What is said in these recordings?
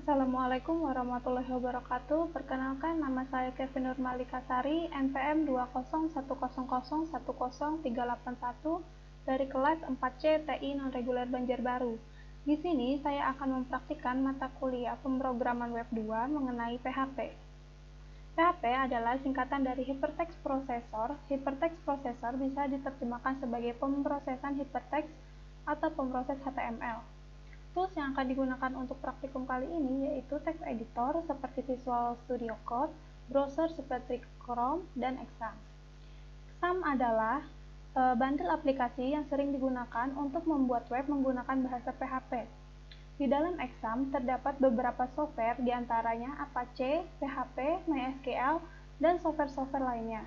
Assalamualaikum warahmatullahi wabarakatuh. Perkenalkan, nama saya Kevin Nurmalikasari, NPM 20100103881 dari kelas 4C TI Non-Reguler Banjarbaru. Di sini saya akan mempraktikkan mata kuliah pemrograman web 2 mengenai PHP. PHP adalah singkatan dari Hypertext Processor. Hypertext Processor bisa diterjemahkan sebagai pemrosesan hypertext atau pemroses HTML. Tools yang akan digunakan untuk praktikum kali ini yaitu text editor seperti Visual Studio Code, browser seperti Chrome, dan Exam. Exam adalah bundle aplikasi yang sering digunakan untuk membuat web menggunakan bahasa PHP. Di dalam Exam terdapat beberapa software, diantaranya Apache, PHP, MySQL, dan software-software lainnya.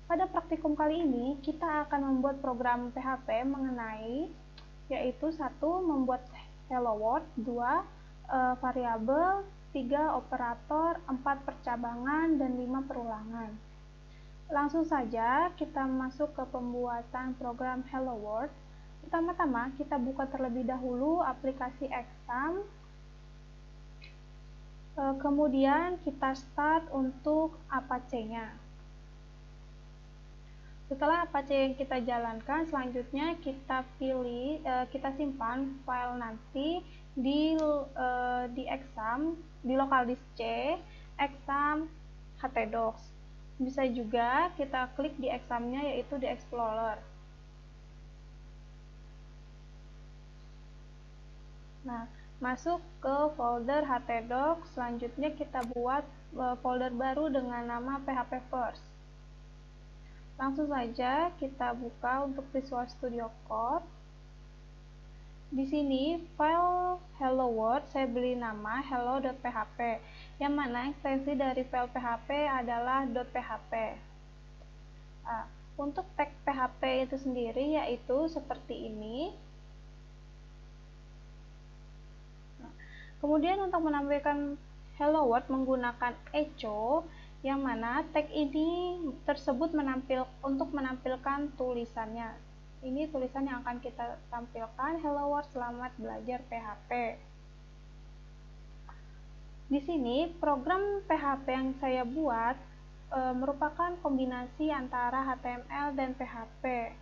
Pada praktikum kali ini, kita akan membuat program PHP mengenai yaitu 1. Membuat hello world, 2. Variabel, 3. Operator, 4. Percabangan, dan 5. Perulangan. Langsung saja kita masuk ke pembuatan program hello world. Pertama-tama kita buka terlebih dahulu aplikasi Exam. Kemudian kita start untuk Apache-nya. Setelah Apache yang kita jalankan, selanjutnya kita kita simpan file nanti di Exam, di local disk C, Exam htdocs. Bisa juga kita klik di Examnya, yaitu di Explorer. Nah, masuk ke folder htdocs. Selanjutnya kita buat folder baru dengan nama PHP First. Langsung saja kita buka untuk Visual Studio Code. Di sini file hello world saya beri nama hello.php, yang mana ekstensi dari file PHP adalah .php. Untuk tag PHP itu sendiri yaitu seperti ini. Kemudian untuk menampilkan hello world menggunakan echo, yang mana tag ini tersebut untuk menampilkan tulisannya. Ini tulisan yang akan kita tampilkan, hello world, selamat belajar PHP. Di sini program PHP yang saya buat merupakan kombinasi antara HTML dan PHP.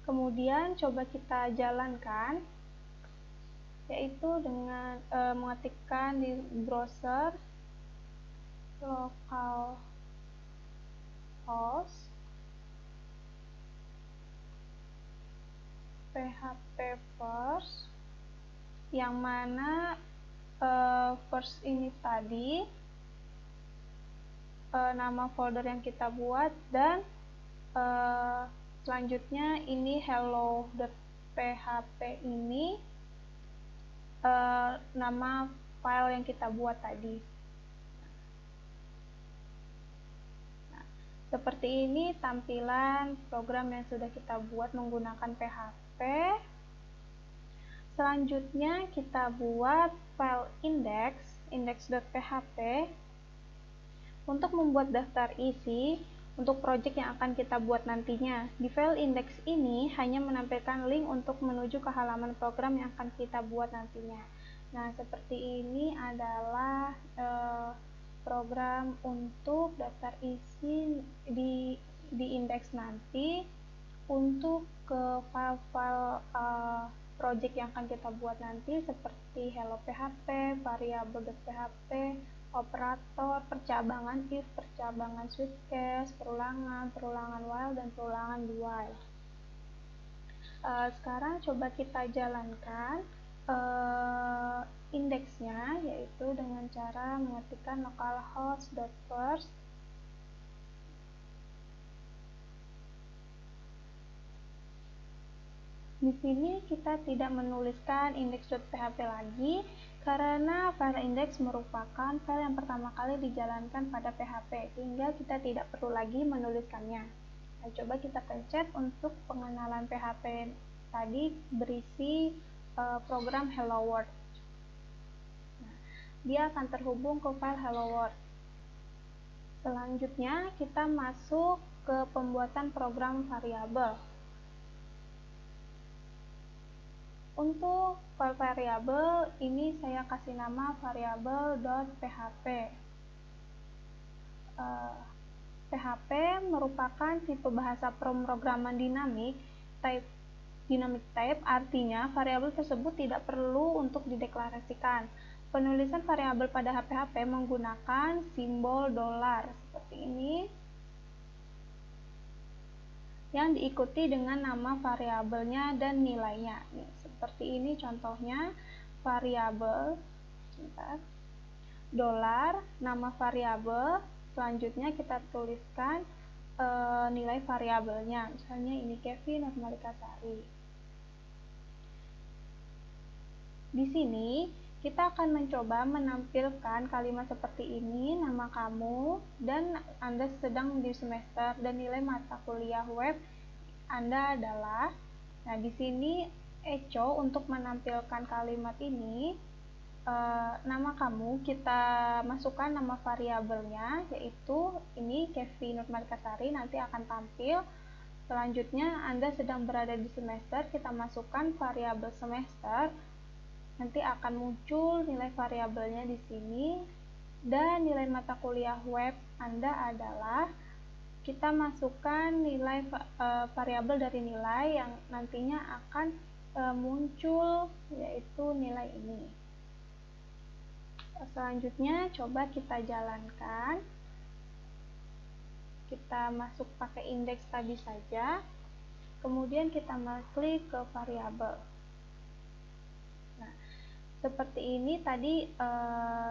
Kemudian coba kita jalankan, yaitu dengan mengetikkan di browser localhost PHP first, yang mana first ini tadi nama folder yang kita buat, dan selanjutnya ini hello.php ini nama file yang kita buat tadi. Seperti ini tampilan program yang sudah kita buat menggunakan PHP. Selanjutnya kita buat file index.php untuk membuat daftar isi untuk project yang akan kita buat nantinya. Di file index ini hanya menampilkan link untuk menuju ke halaman program yang akan kita buat nantinya. Nah, seperti ini adalah program untuk daftar isi di indeks nanti untuk ke file-file project yang akan kita buat nanti, seperti hello PHP, variabel.php, operator, percabangan if, percabangan switch case, perulangan while, dan perulangan do while. Sekarang coba kita jalankan indeksnya, yaitu dengan cara mengetikkan localhost.first. Di sini kita tidak menuliskan index.php lagi karena file index merupakan file yang pertama kali dijalankan pada PHP, sehingga kita tidak perlu lagi menuliskannya. Nah, coba kita pencet untuk pengenalan PHP tadi berisi program hello world. Nah, dia akan terhubung ke file hello world. Selanjutnya kita masuk ke pembuatan program variabel. Untuk file variabel ini saya kasih nama variabel.php. PHP merupakan tipe bahasa pemrograman dinamik type, artinya variabel tersebut tidak perlu untuk dideklarasikan. Penulisan variabel pada PHP menggunakan simbol $, seperti ini, yang diikuti dengan nama variabelnya dan nilainya. Seperti ini contohnya, variabel $, nama variabel, selanjutnya kita tuliskan nilai variabelnya, misalnya ini Kevin Nurmalika Sari. Di sini kita akan mencoba menampilkan kalimat seperti ini, nama kamu, dan Anda sedang di semester, dan nilai mata kuliah web Anda adalah. Nah, di sini echo untuk menampilkan kalimat ini, nama kamu kita masukkan nama variabelnya, yaitu ini Kevin Nurmalika Sari, nanti akan tampil. Selanjutnya Anda sedang berada di semester, kita masukkan variabel semester, nanti akan muncul nilai variabelnya di sini, dan nilai mata kuliah web Anda adalah, kita masukkan nilai variabel dari nilai yang nantinya akan muncul, yaitu nilai ini. Selanjutnya coba kita jalankan, kita masuk pakai indeks tadi saja, kemudian kita klik ke variabel. Nah, seperti ini tadi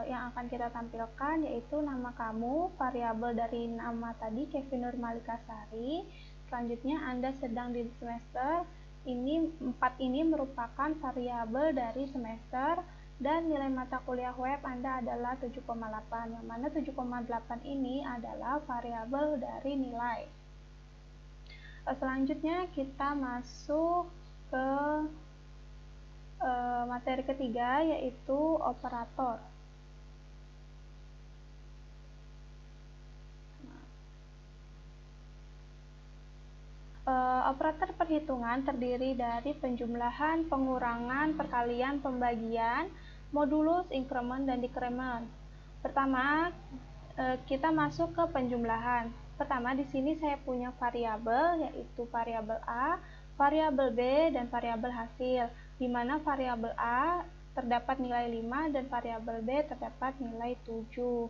yang akan kita tampilkan, yaitu nama kamu, variabel dari nama tadi Kevin Nurmalika Sari. Selanjutnya Anda sedang di semester, ini 4 ini merupakan variabel dari semester, dan nilai mata kuliah web Anda adalah 7,8, yang mana 7,8 ini adalah variabel dari nilai. Selanjutnya kita masuk ke materi ketiga, yaitu operator. Operator perhitungan terdiri dari penjumlahan, pengurangan, perkalian, pembagian, modulus, increment, dan decrement. Pertama, kita masuk ke penjumlahan. Pertama, di sini saya punya variabel, yaitu variabel A, variabel B, dan variabel hasil, di mana variabel A terdapat nilai 5 dan variabel B terdapat nilai 7.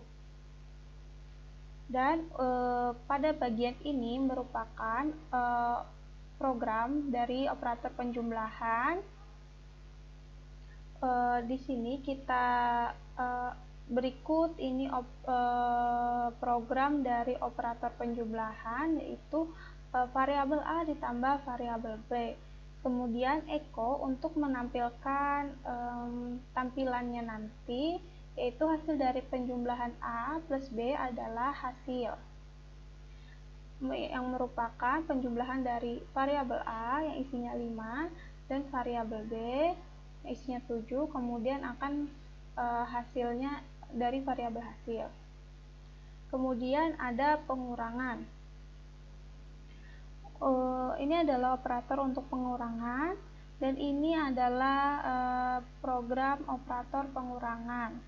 Dan pada bagian ini merupakan program dari operator penjumlahan. Di sini kita berikut ini program dari operator penjumlahan, yaitu variabel A ditambah variabel B. Kemudian echo untuk menampilkan tampilannya nanti, yaitu hasil dari penjumlahan A plus B adalah hasil, yang merupakan penjumlahan dari variabel A yang isinya 5 dan variabel B yang isinya 7, kemudian akan hasilnya dari variabel hasil. Kemudian ada pengurangan. Ini adalah operator untuk pengurangan, dan ini adalah program operator pengurangan.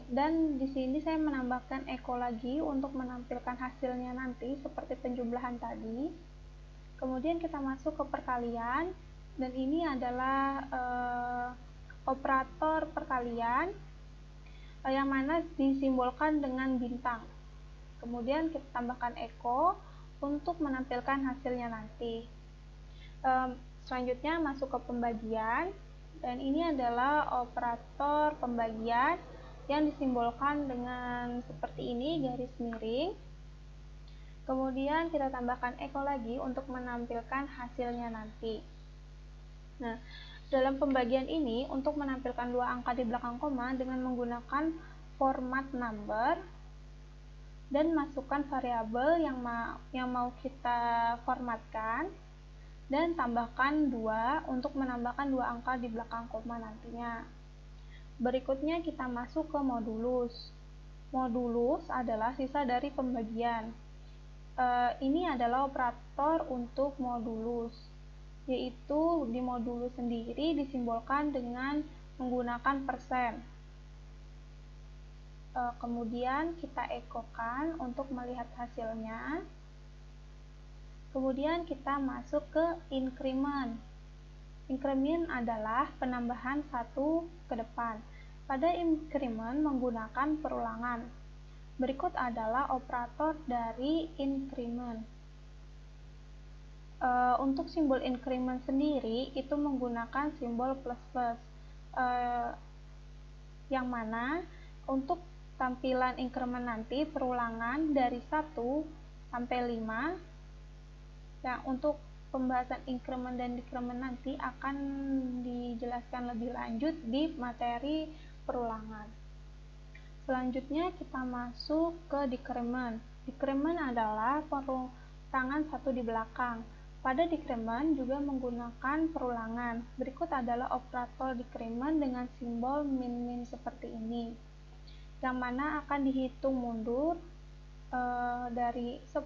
Dan di sini saya menambahkan echo lagi untuk menampilkan hasilnya nanti seperti penjumlahan tadi. Kemudian kita masuk ke perkalian, dan ini adalah operator perkalian yang mana disimbolkan dengan bintang. Kemudian kita tambahkan echo untuk menampilkan hasilnya nanti. Selanjutnya masuk ke pembagian, dan ini adalah operator pembagian yang disimbolkan dengan seperti ini, garis miring. Kemudian kita tambahkan echo lagi untuk menampilkan hasilnya nanti. Nah, dalam pembagian ini untuk menampilkan dua angka di belakang koma dengan menggunakan format number, dan masukkan variabel yang mau kita formatkan, dan tambahkan 2 untuk menambahkan dua angka di belakang koma nantinya. Berikutnya kita masuk ke modulus. Modulus adalah sisa dari pembagian. Ini adalah operator untuk modulus. yaitu di modulus sendiri disimbolkan dengan menggunakan persen. Kemudian kita ekokan untuk melihat hasilnya. Kemudian kita masuk ke increment. Increment adalah penambahan satu ke depan. Pada increment menggunakan perulangan. Berikut adalah operator dari increment. Untuk simbol increment sendiri itu menggunakan simbol plus-plus, yang mana untuk tampilan increment nanti perulangan dari 1 sampai 5. Nah, untuk pembahasan increment dan decrement nanti akan dijelaskan lebih lanjut di materi perulangan. Selanjutnya kita masuk ke decrement. Decrement adalah perulangan satu di belakang. Pada decrement juga menggunakan perulangan. Berikut adalah operator decrement dengan simbol min-min seperti ini, yang mana akan dihitung mundur dari 10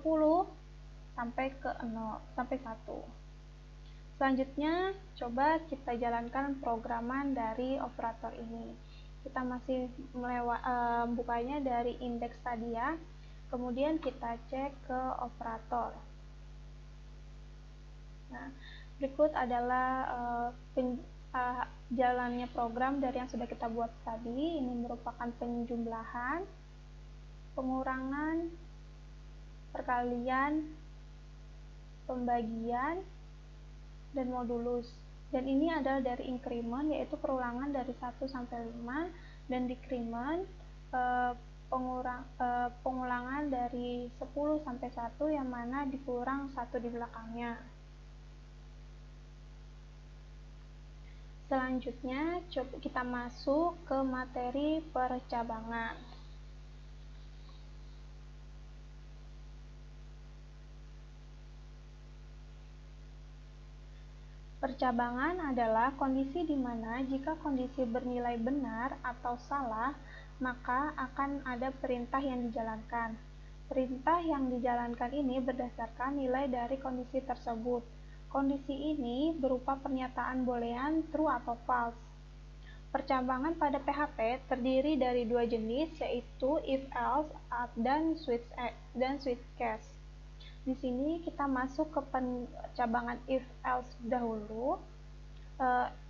sampai ke 0 sampai 1. Selanjutnya coba kita jalankan programan dari operator ini. Kita masih bukanya dari indeks tadi ya. Kemudian kita cek ke operator. Nah, berikut adalah jalannya program dari yang sudah kita buat tadi. Ini merupakan penjumlahan, pengurangan, perkalian, pembagian, dan modulus. Dan ini adalah dari increment, yaitu perulangan dari 1 sampai 5, dan decrement pengulangan dari 10 sampai 1 yang mana dikurang 1 di belakangnya. Selanjutnya coba kita masuk ke materi percabangan. Percabangan adalah kondisi di mana jika kondisi bernilai benar atau salah, maka akan ada perintah yang dijalankan. Perintah yang dijalankan ini berdasarkan nilai dari kondisi tersebut. Kondisi ini berupa pernyataan boolean true atau false. Percabangan pada PHP terdiri dari dua jenis, yaitu if else dan switch case. Di sini kita masuk ke pencabangan if else dahulu.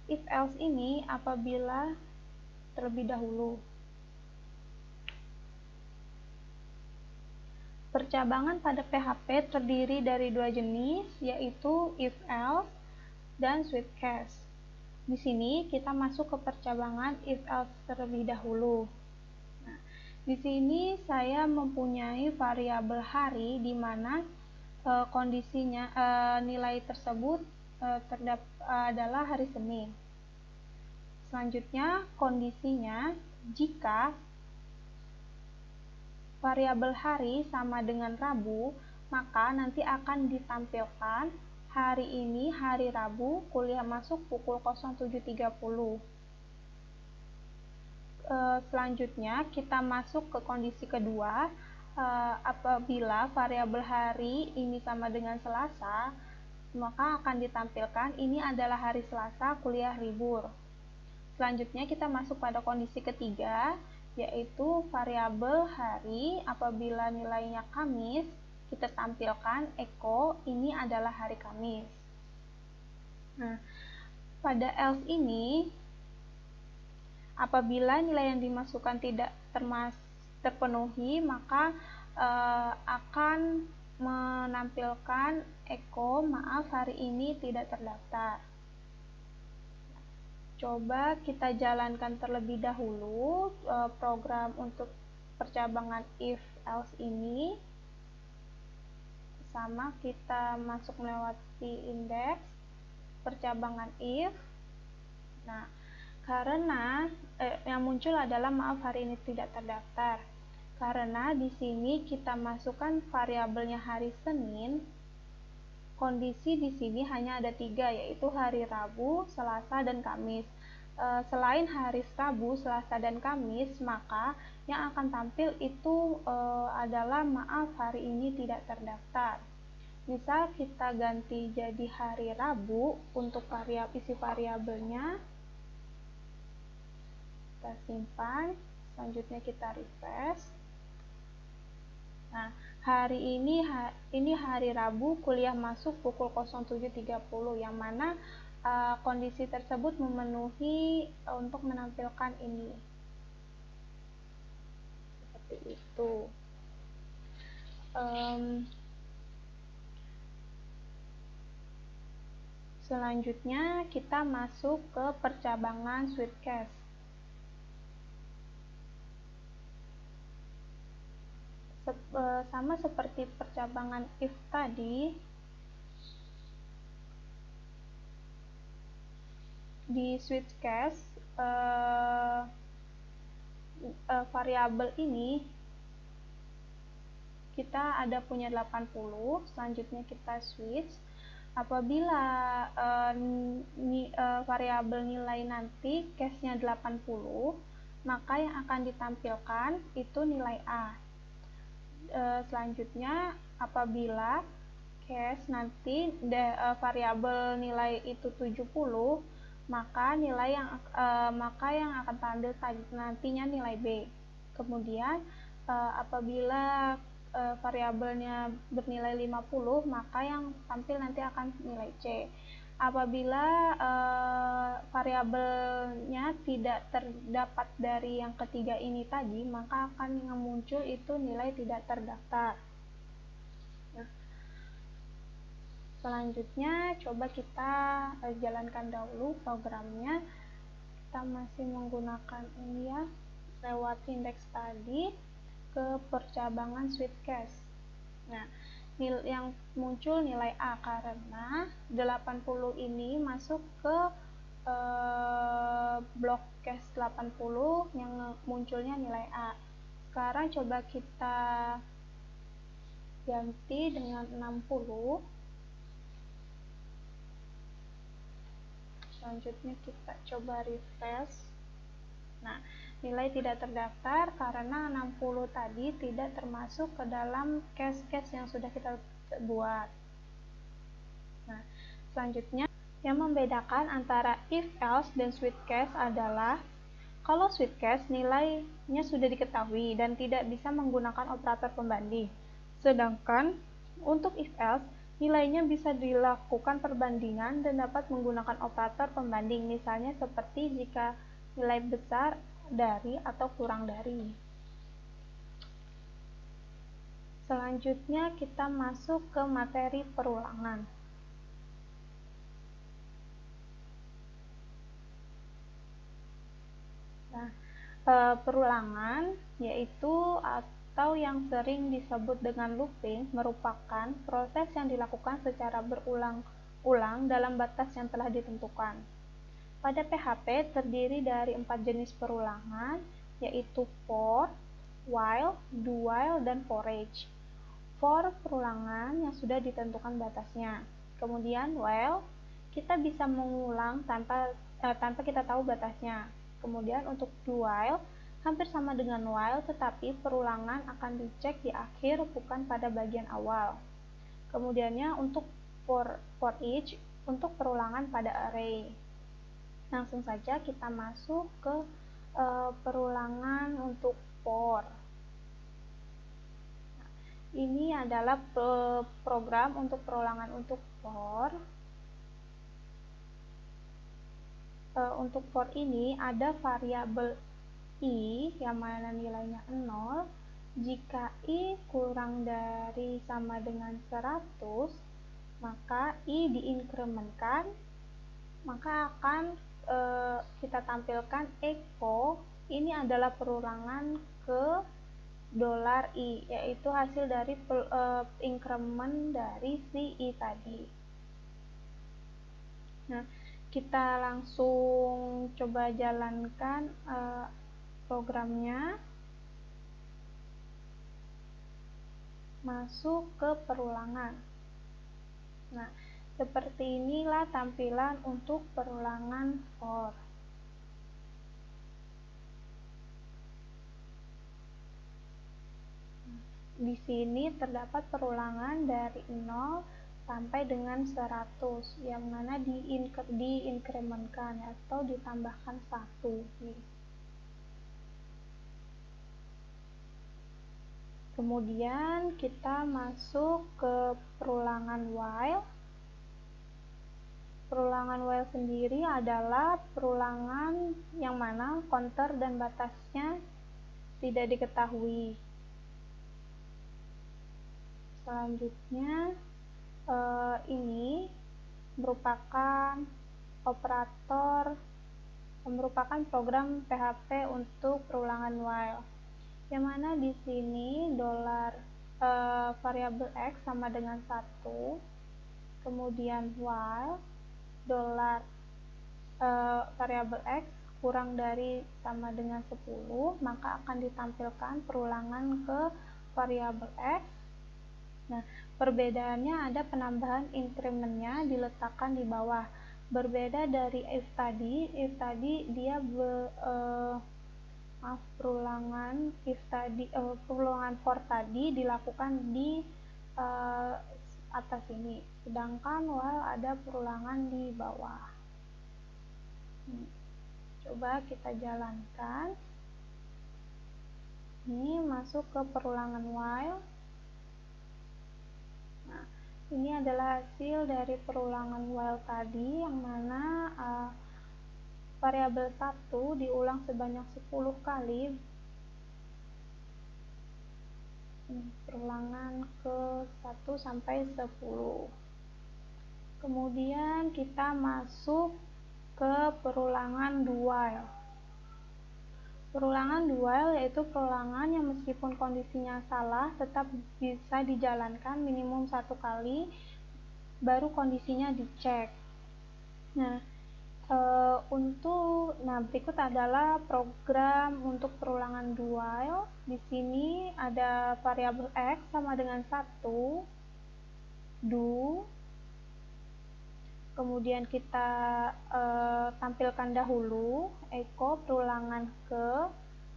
If else ini apabila terlebih dahulu. Percabangan pada PHP terdiri dari dua jenis, yaitu if else dan switch case. Di sini kita masuk ke percabangan if else terlebih dahulu. Nah, di sini saya mempunyai variabel hari di mana kondisinya nilai tersebut adalah hari Senin. Selanjutnya kondisinya jika variabel hari sama dengan Rabu, maka nanti akan ditampilkan hari ini hari Rabu, kuliah masuk pukul 07.30. Selanjutnya kita masuk ke kondisi kedua. Apabila variabel hari ini sama dengan Selasa, maka akan ditampilkan ini adalah hari Selasa, kuliah libur. Selanjutnya kita masuk pada kondisi ketiga, yaitu variabel hari apabila nilainya Kamis, kita tampilkan echo ini adalah hari Kamis. Nah, pada else ini apabila nilai yang dimasukkan tidak terpenuhi, maka akan menampilkan echo maaf hari ini tidak terdaftar. Coba kita jalankan terlebih dahulu program untuk percabangan if else ini. Sama, kita masuk melewati indeks percabangan if. Nah, karena yang muncul adalah maaf hari ini tidak terdaftar. Karena di sini kita masukkan variabelnya hari Senin, kondisi di sini hanya ada 3, yaitu hari Rabu, Selasa, dan Kamis. Selain hari Rabu, Selasa, dan Kamis, maka yang akan tampil itu adalah maaf hari ini tidak terdaftar. Misal kita ganti jadi hari Rabu untuk isi variabelnya. Kita simpan, selanjutnya kita refresh. Nah, hari ini hari Rabu, kuliah masuk pukul 07.30, yang mana kondisi tersebut memenuhi untuk menampilkan ini. Seperti itu. Selanjutnya kita masuk ke percabangan Sweetcase. Sama seperti percabangan if tadi, di Sweetcase variabel ini kita ada punya 80, selanjutnya kita switch. Apabila variabel nilai nanti case-nya 80, maka yang akan ditampilkan itu nilai A. Selanjutnya apabila case nanti variabel nilai itu 70, maka yang akan tampil nantinya nilai B. Kemudian apabila variabelnya bernilai 50, maka yang tampil nanti akan nilai C. Apabila variabelnya tidak terdapat dari yang ketiga ini tadi, maka akan muncul itu nilai tidak terdaftar. Nah, selanjutnya coba kita jalankan dahulu programnya. Kita masih menggunakan ini ya, lewat index tadi ke percabangan Sweetcase. Nah, yang muncul nilai A karena 80 ini masuk ke blok case 80 yang munculnya nilai A. Sekarang coba kita ganti dengan 60. Selanjutnya kita coba refresh. Nah, nilai tidak terdaftar karena 60 tadi tidak termasuk ke dalam case-case yang sudah kita buat. Nah, selanjutnya yang membedakan antara if else dan Sweetcase adalah kalau Sweetcase nilainya sudah diketahui dan tidak bisa menggunakan operator pembanding. Sedangkan untuk if else nilainya bisa dilakukan perbandingan dan dapat menggunakan operator pembanding, misalnya seperti jika nilai besar dari atau kurang dari. Selanjutnya kita masuk ke materi perulangan. Nah, perulangan yaitu atau yang sering disebut dengan looping merupakan proses yang dilakukan secara berulang-ulang dalam batas yang telah ditentukan. Pada PHP terdiri dari 4 jenis perulangan, yaitu for, while, do while, dan for each. For perulangan yang sudah ditentukan batasnya. Kemudian while, kita bisa mengulang tanpa kita tahu batasnya. Kemudian untuk do while, hampir sama dengan while, tetapi perulangan akan dicek di akhir, bukan pada bagian awal. Kemudiannya untuk for each, untuk perulangan pada array. Langsung saja kita masuk ke perulangan untuk for. Nah, ini adalah program untuk perulangan untuk for. Untuk for ini ada variabel i yang mana nilainya 0. Jika i kurang dari sama dengan 100, maka i diinkrementkan, maka akan kita tampilkan echo. Ini adalah perulangan ke $i, yaitu hasil dari increment dari si i tadi. Nah, kita langsung coba jalankan programnya. Masuk ke perulangan. Nah, seperti inilah tampilan untuk perulangan for. Di sini terdapat perulangan dari 0 sampai dengan 100, yang mana diinkrementkan atau ditambahkan 1 nih. Kemudian kita masuk ke perulangan while. Perulangan while sendiri adalah perulangan yang mana counter dan batasnya tidak diketahui. Selanjutnya ini merupakan program PHP untuk perulangan while, yang mana di sini variabel x sama dengan 1, kemudian while variabel x kurang dari sama dengan 10, maka akan ditampilkan perulangan ke variabel x. Nah, perbedaannya ada penambahan inkremennya diletakkan di bawah. Berbeda dari if tadi dia perulangan for tadi dilakukan di atas ini, sedangkan while ada perulangan di bawah. Coba kita jalankan. Ini masuk ke perulangan while. Nah, ini adalah hasil dari perulangan while tadi, yang mana variabel 1 diulang sebanyak 10 kali. Perulangan ke 1 sampai 10. Kemudian kita masuk ke perulangan do while. Perulangan do while yaitu perulangan yang meskipun kondisinya salah tetap bisa dijalankan minimum 1 kali baru kondisinya dicek. Berikut adalah program untuk perulangan do while. Di sini ada variabel x sama dengan 1, do. Kemudian kita tampilkan dahulu echo perulangan ke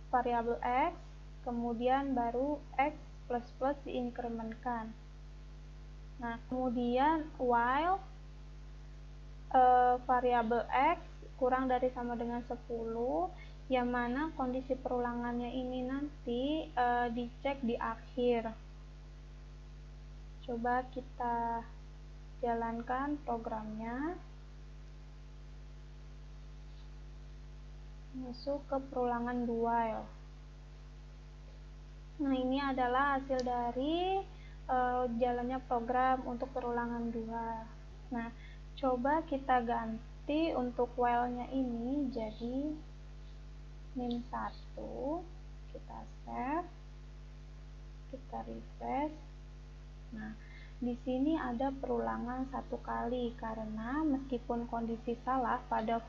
variabel x, kemudian baru x plus diinkrementkan. Nah, kemudian while variabel x kurang dari sama dengan 10, yang mana kondisi perulangannya ini nanti dicek di akhir. Coba kita jalankan programnya. Masuk ke perulangan do while. Nah, ini adalah hasil dari jalannya program untuk perulangan do while. Nah, coba kita ganti untuk while-nya ini jadi min1. Kita save, kita refresh. Nah, di sini ada perulangan 1 kali karena meskipun kondisi salah pada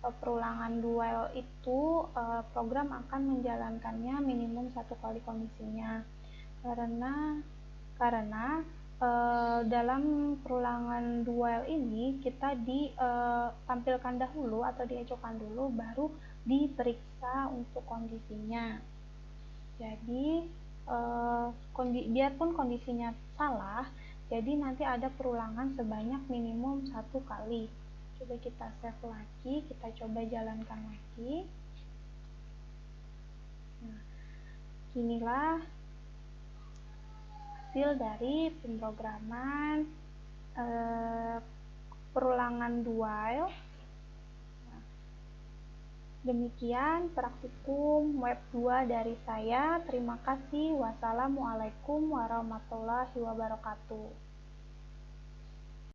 perulangan do while itu, program akan menjalankannya minimum 1 kali kondisinya. Karena dalam perulangan do while ini kita ditampilkan dahulu atau diecokan dulu baru diperiksa untuk kondisinya. Jadi biarpun kondisinya salah, jadi nanti ada perulangan sebanyak minimum 1 kali. Coba kita save lagi, kita coba jalankan lagi. Nah, inilah hasil dari pemrograman perulangan do while. Demikian praktikum web 2 dari saya. Terima kasih. Wassalamualaikum warahmatullahi wabarakatuh.